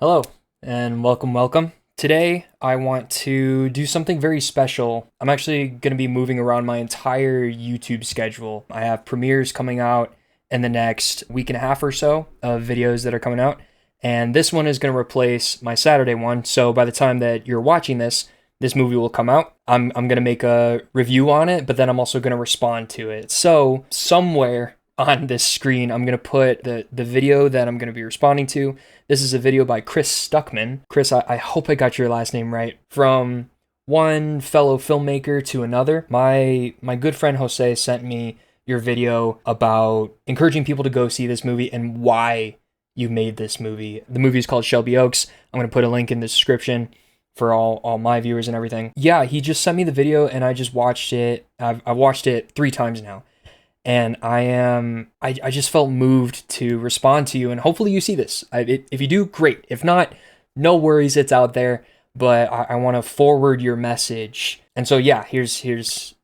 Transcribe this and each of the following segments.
Hello and welcome. Today I want to do something very special. I'm actually going to be moving around my entire YouTube schedule. I have premieres coming out in the next week and a half or so of videos that are coming out, and this one is going to replace my Saturday one. So by the time that you're watching this movie will come out. I'm going to make a review on it, but then I'm also going to respond to it. So somewhere on this screen, I'm going to put the video that I'm going to be responding to. This is a video by Chris Stuckmann. Chris, I hope I got your last name right. From one fellow filmmaker to another. My good friend Jose sent me your video about encouraging people to go see this movie and why you made this movie. The movie is called Shelby Oaks. I'm going to put a link in the description for all my viewers and everything. Yeah, he just sent me the video and I just watched it. I've watched it 3 times now. And I just felt moved to respond to you, and hopefully you see this. If you do, great. If not, no worries, it's out there. But I want to forward your message, and so yeah, here's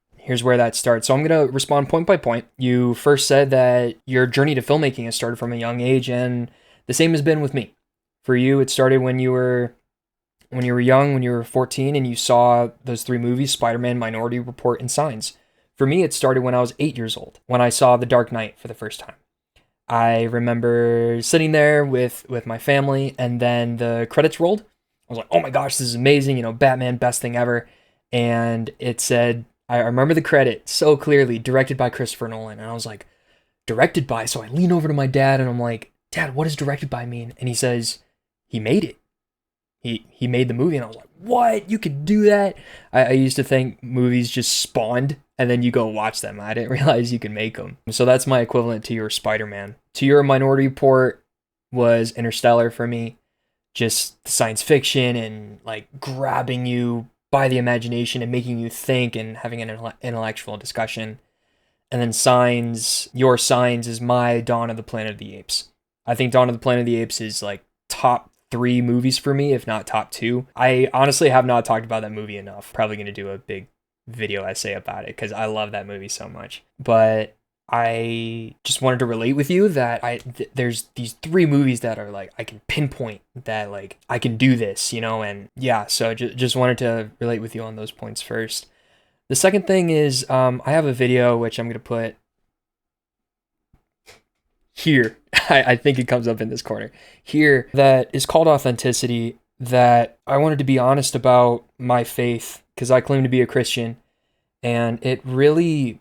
where that starts. So I'm gonna respond point by point. You first said that your journey to filmmaking has started from a young age, and the same has been with me. For you, it started when you were young, when you were 14, and you saw those 3 movies: Spider-Man, Minority Report, and Signs. For me, it started when I was 8 years old, when I saw The Dark Knight for the first time. I remember sitting there with my family, and then the credits rolled. I was like, oh my gosh, this is amazing, Batman, best thing ever. And it said, I remember the credit so clearly, directed by Christopher Nolan. And I was like, directed by? So I lean over to my dad, and I'm like, Dad, what does directed by mean? And he says, he made it. He made the movie, and I was like, what? You could do that? I used to think movies just spawned and then you go watch them. I didn't realize you could make them. So that's my equivalent to your Spider-Man. To your Minority Report was Interstellar for me. Just science fiction and like grabbing you by the imagination and making you think and having an intellectual discussion. And then Signs, your Signs is my Dawn of the Planet of the Apes. I think Dawn of the Planet of the Apes is like top 3 movies for me, if not top 2. I honestly have not talked about that movie enough. Probably going to do a big video essay about it because I love that movie so much. But I just wanted to relate with you that there's these 3 movies that are like I can pinpoint that like I can do this, and yeah. So just wanted to relate with you on those points first. The second thing is I have a video which I'm gonna put here. I think it comes up in this corner here that is called Authenticity, that I wanted to be honest about my faith because I claim to be a Christian, and it really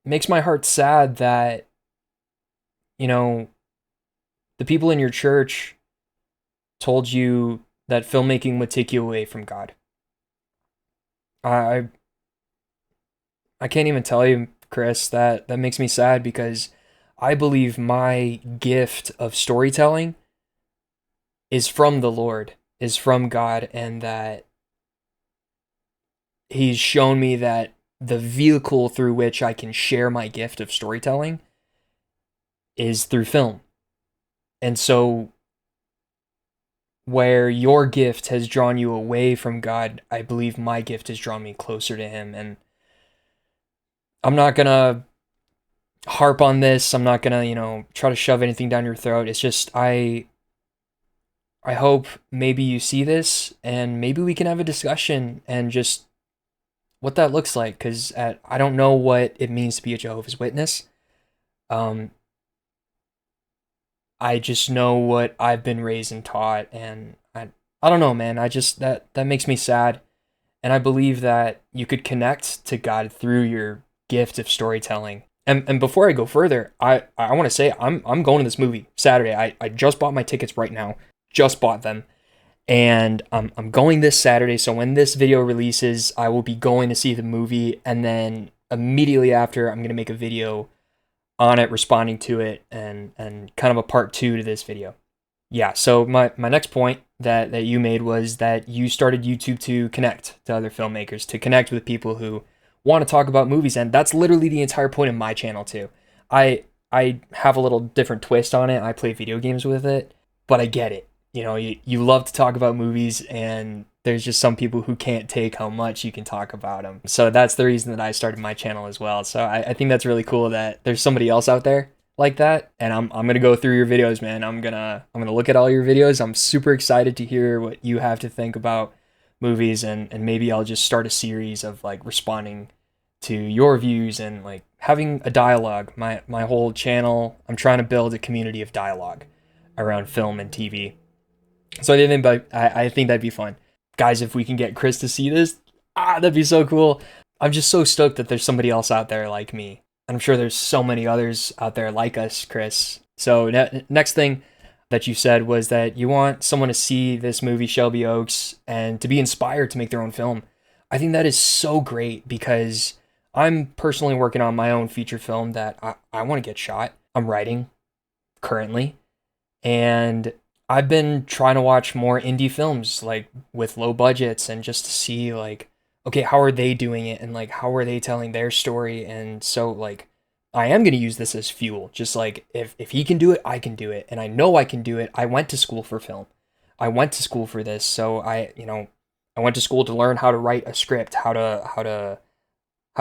makes my heart sad that the people in your church told you that filmmaking would take you away from God. I I can't even tell you, Chris, that makes me sad because I believe my gift of storytelling is from the Lord, is from God, and that He's shown me that the vehicle through which I can share my gift of storytelling is through film. And so, where your gift has drawn you away from God, I believe my gift has drawn me closer to Him. And I'm not gonna harp on this. I'm not gonna, try to shove anything down your throat. It's just I hope maybe you see this and maybe we can have a discussion and just what that looks like, because I don't know what it means to be a Jehovah's Witness. Um, I just know what I've been raised and taught, and I don't know, man. I just that makes me sad, and I believe that you could connect to God through your gift of storytelling. And before I go further, I want to say I'm going to this movie Saturday. I just bought my tickets right now, just bought them, and I'm going this Saturday. So when this video releases, I will be going to see the movie, and then immediately after, I'm gonna make a video on it, responding to it, and kind of a part 2 to this video. Yeah. So my next point that you made was that you started YouTube to connect to other filmmakers, to connect with people who want to talk about movies, and that's literally the entire point of my channel too. I have a little different twist on it. I play video games with it, but I get it. You love to talk about movies, and there's just some people who can't take how much you can talk about them. So that's the reason that I started my channel as well. So I think that's really cool that there's somebody else out there like that, and I'm gonna go through your videos, man. I'm gonna look at all your videos. I'm super excited to hear what you have to think about movies, and maybe I'll just start a series of like responding to your views and like having a dialogue. My whole channel, I'm trying to build a community of dialogue around film and TV. So I think that'd be fun, guys. If we can get Chris to see this, that'd be so cool. I'm just so stoked that there's somebody else out there like me. I'm sure there's so many others out there like us, Chris. So next thing that you said was that you want someone to see this movie Shelby Oaks and to be inspired to make their own film. I think that is so great because I'm personally working on my own feature film that I want to get shot. I'm writing currently, and I've been trying to watch more indie films like with low budgets and just to see like, okay, how are they doing it and like how are they telling their story? And so like I am going to use this as fuel. Just like if he can do it, I can do it. And I know I can do it. I went to school for film. I went to school for this. So I went to school to learn how to write a script, how to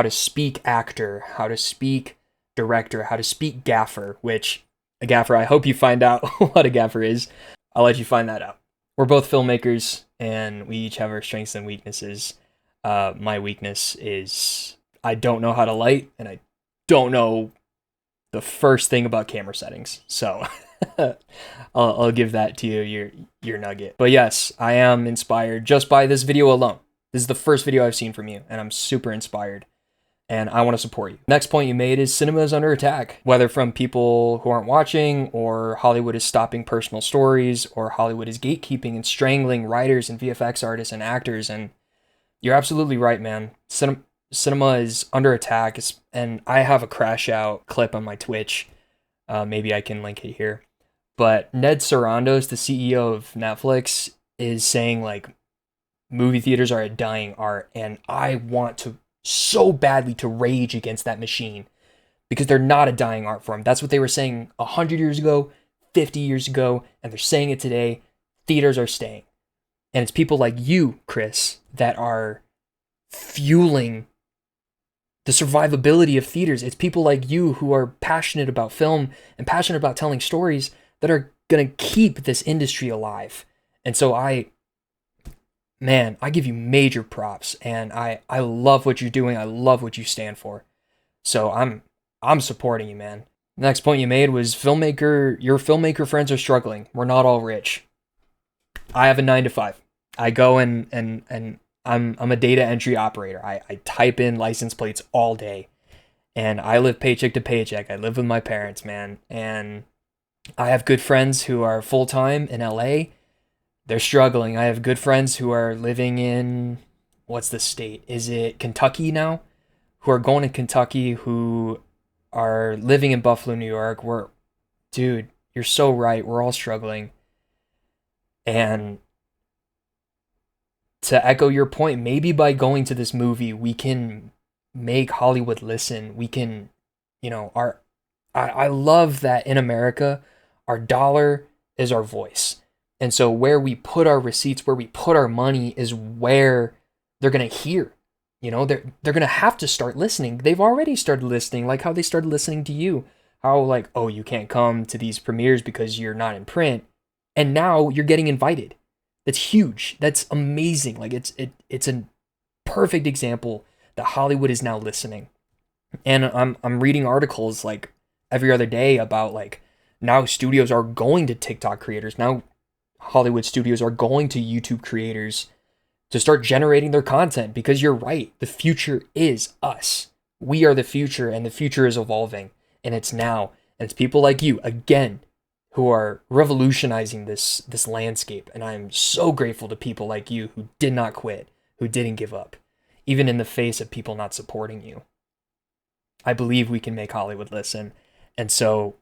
speak actor, how to speak director, how to speak gaffer, which a gaffer, I hope you find out what a gaffer is. I'll let you find that out. We're both filmmakers and we each have our strengths and weaknesses. My weakness is I don't know how to light and I don't know the first thing about camera settings. So I'll give that to you, your nugget. But yes, I am inspired just by this video alone. This is the first video I've seen from you and I'm super inspired. And I want to support you. Next point you made is cinema is under attack, whether from people who aren't watching, or Hollywood is stopping personal stories, or Hollywood is gatekeeping and strangling writers and VFX artists and actors. And you're absolutely right, man. Cinema is under attack, and I have a crash out clip on my Twitch. Maybe I can link it here. But Ned Sarandos, the CEO of Netflix, is saying like movie theaters are a dying art, and I want to so badly to rage against that machine because they're not a dying art form. That's what they were saying 100 years ago, 50 years ago, and they're saying it today. Theaters are staying. And it's people like you, Chris, that are fueling the survivability of theaters. It's people like you who are passionate about film and passionate about telling stories that are going to keep this industry alive. And so man, I give you major props, and I love what you're doing. I love what you stand for. So I'm supporting you, man. The next point you made was your filmmaker friends are struggling. We're not all rich. I have a 9 to 5. I go and I'm a data entry operator. I type in license plates all day, and I live paycheck to paycheck. I live with my parents, man, and I have good friends who are full-time in LA. They're struggling. I have good friends who are living in, what's the state? Is it Kentucky now? Who are going to Kentucky, who are living in Buffalo, New York. Dude, you're so right. We're all struggling. And to echo your point, maybe by going to this movie, we can make Hollywood listen. We can, I love that in America, our dollar is our voice. And so where we put our receipts, where we put our money is where they're going to hear. They're going to have to start listening. They've already started listening, like how they started listening to you. How like, oh, you can't come to these premieres because you're not in print. And now you're getting invited. That's huge. That's amazing. Like it's a perfect example that Hollywood is now listening. And I'm reading articles like every other day about like now studios are going to TikTok creators. Now Hollywood studios are going to YouTube creators to start generating their content because you're right. The future is us. We are the future, and the future is evolving, and it's now. And it's people like you, again, who are revolutionizing this landscape. And I'm so grateful to people like you who did not quit, who didn't give up, even in the face of people not supporting you. I believe we can make Hollywood listen. And so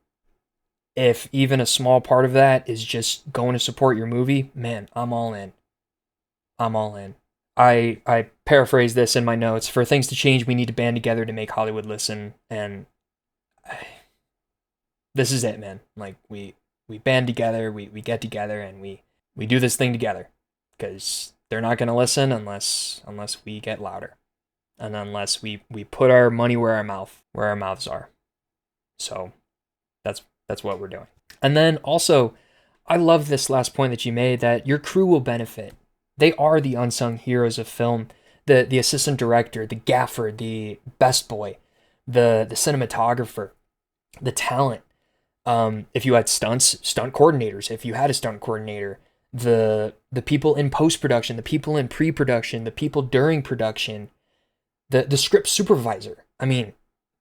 if even a small part of that is just going to support your movie, man, I'm all in. I'm all in. I paraphrase this in my notes. For things to change, we need to band together to make Hollywood listen. And this is it, man. Like we band together, we get together, and we do this thing together. Because they're not gonna listen unless we get louder. And unless we put our money where our mouths are. So That's what we're doing. And then also, I love this last point that you made, that your crew will benefit. They are the unsung heroes of film. The assistant director, the gaffer, the best boy, the cinematographer, the talent. If you had stunt coordinators, if you had a stunt coordinator, the people in post production, the people in pre production, the people during production, the script supervisor. I mean,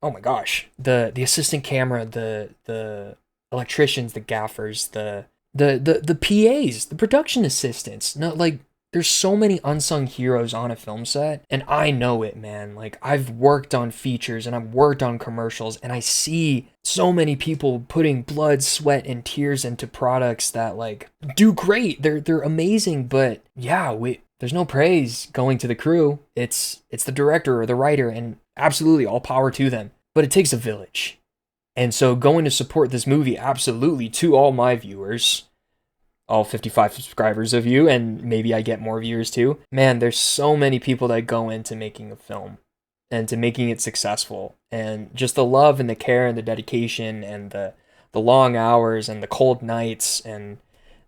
oh my gosh, the assistant camera, the electricians, the gaffers, the PAs, the production assistants. No, like, there's so many unsung heroes on a film set, and I know it, man. Like, I've worked on features and I've worked on commercials, and I see so many people putting blood, sweat, and tears into products that, like, do great. They're amazing, but yeah, there's no praise going to the crew. It's the director or the writer, and absolutely all power to them. But it takes a village. And so going to support this movie, absolutely, to all my viewers, all 55 subscribers of you, and maybe I get more viewers too. Man, there's so many people that go into making a film and to making it successful. And just the love and the care and the dedication and the long hours and the cold nights and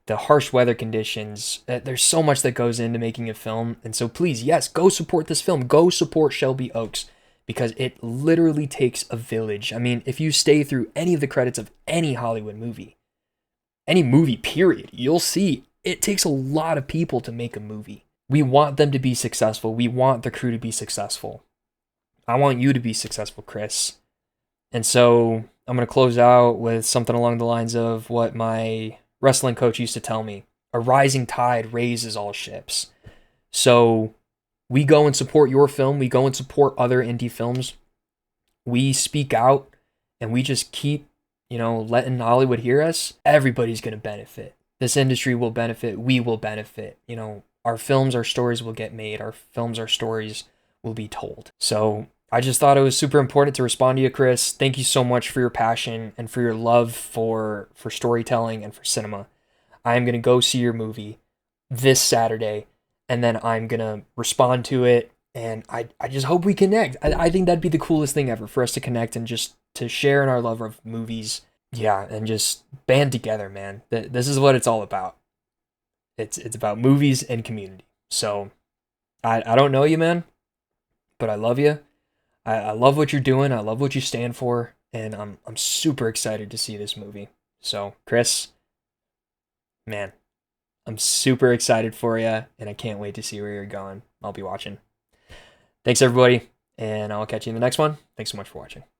the harsh weather conditions. There's so much that goes into making a film. And so please, yes, go support this film. Go support Shelby Oaks, because it literally takes a village. I mean, if you stay through any of the credits of any Hollywood movie, any movie period, you'll see it takes a lot of people to make a movie. We want them to be successful. We want the crew to be successful. I want you to be successful, Chris. And so I'm going to close out with something along the lines of what my wrestling coach used to tell me: a rising tide raises all ships. So we go and support your film. We go and support other indie films. We speak out, and we just keep, letting Hollywood hear us. Everybody's going to benefit. This industry will benefit. We will benefit. Our films, our stories will get made. Our films, our stories will be told. So I just thought it was super important to respond to you, Chris. Thank you so much for your passion and for your love for storytelling and for cinema. I am going to go see your movie this Saturday, and then I'm going to respond to it. And I just hope we connect. I think that'd be the coolest thing ever, for us to connect and just to share in our love of movies. Yeah, and just band together, man. This is what it's all about. It's about movies and community. So I don't know you, man, but I love you. I love what you're doing. I love what you stand for, and I'm super excited to see this movie. So, Chris, man, I'm super excited for you, and I can't wait to see where you're going. I'll be watching. Thanks, everybody, and I'll catch you in the next one. Thanks so much for watching.